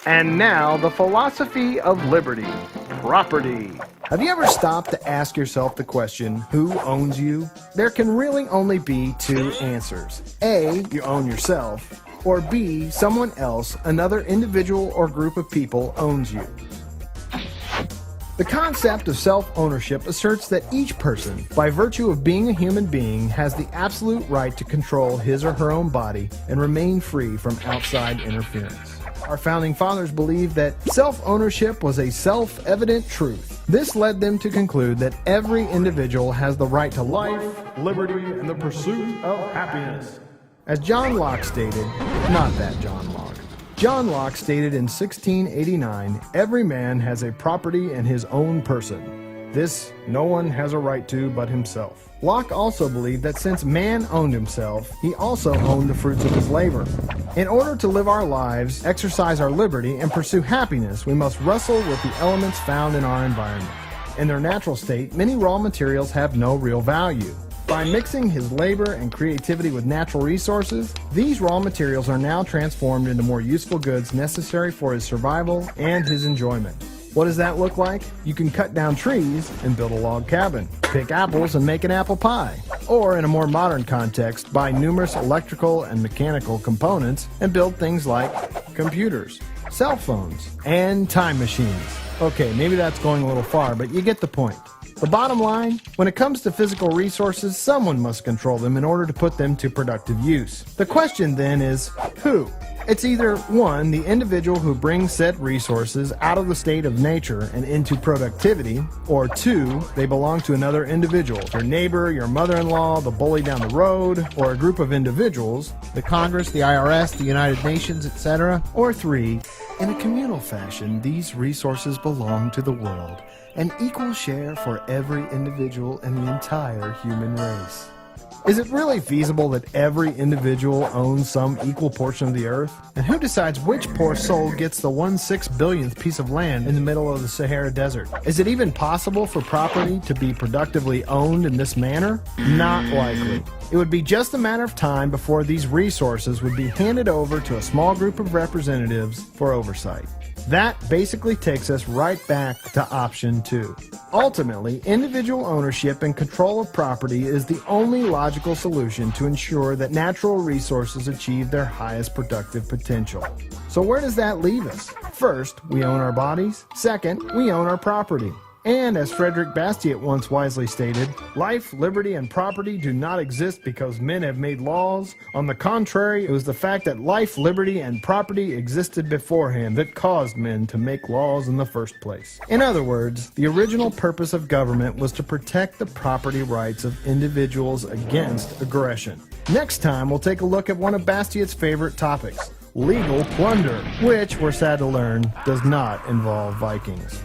And now, the philosophy of liberty, property. Have you ever stopped to ask yourself the question, who owns you? There can really only be two answers. A, you own yourself, or B, someone else, another individual or group of people owns you. The concept of self-ownership asserts that each person, by virtue of being a human being, has the absolute right to control his or her own body and remain free from outside interference. Our founding fathers believed that self-ownership was a self-evident truth. This led them to conclude that every individual has the right to life, liberty, and the pursuit of happiness. As John Locke stated, not that John Locke. John Locke stated in 1689, every man has a property in his own person. This no one has a right to but himself. Locke also believed that since man owned himself, he also owned the fruits of his labor. In order to live our lives, exercise our liberty, and pursue happiness, we must wrestle with the elements found in our environment. In their natural state, many raw materials have no real value. By mixing his labor and creativity with natural resources, these raw materials are now transformed into more useful goods necessary for his survival and his enjoyment. What does that look like? You can cut down trees and build a log cabin, pick apples and make an apple pie, or in a more modern context, buy numerous electrical and mechanical components and build things like computers, cell phones, and time machines. Okay, maybe that's going a little far, but you get the point. The bottom line, when it comes to physical resources, someone must control them in order to put them to productive use. The question then is, who? It's either 1, the individual who brings said resources out of the state of nature and into productivity, or 2, they belong to another individual, your neighbor, your mother-in-law, the bully down the road, or a group of individuals, the Congress, the IRS, the United Nations, etc., or 3, in a communal fashion, these resources belong to the world, an equal share for every individual in the entire human race. Is it really feasible that every individual owns some equal portion of the earth? And who decides which poor soul gets the 1/6 billionth piece of land in the middle of the Sahara Desert? Is it even possible for property to be productively owned in this manner? Not likely. It would be just a matter of time before these resources would be handed over to a small group of representatives for oversight. That basically takes us right back to option 2. Ultimately, individual ownership and control of property is the only logical solution to ensure that natural resources achieve their highest productive potential. So where does that leave us? First, we own our bodies. Second, we own our property. And as Frederick Bastiat once wisely stated, life, liberty, and property do not exist because men have made laws. On the contrary, it was the fact that life, liberty, and property existed beforehand that caused men to make laws in the first place. In other words, the original purpose of government was to protect the property rights of individuals against aggression. Next time, we'll take a look at one of Bastiat's favorite topics, legal plunder, which, we're sad to learn, does not involve Vikings.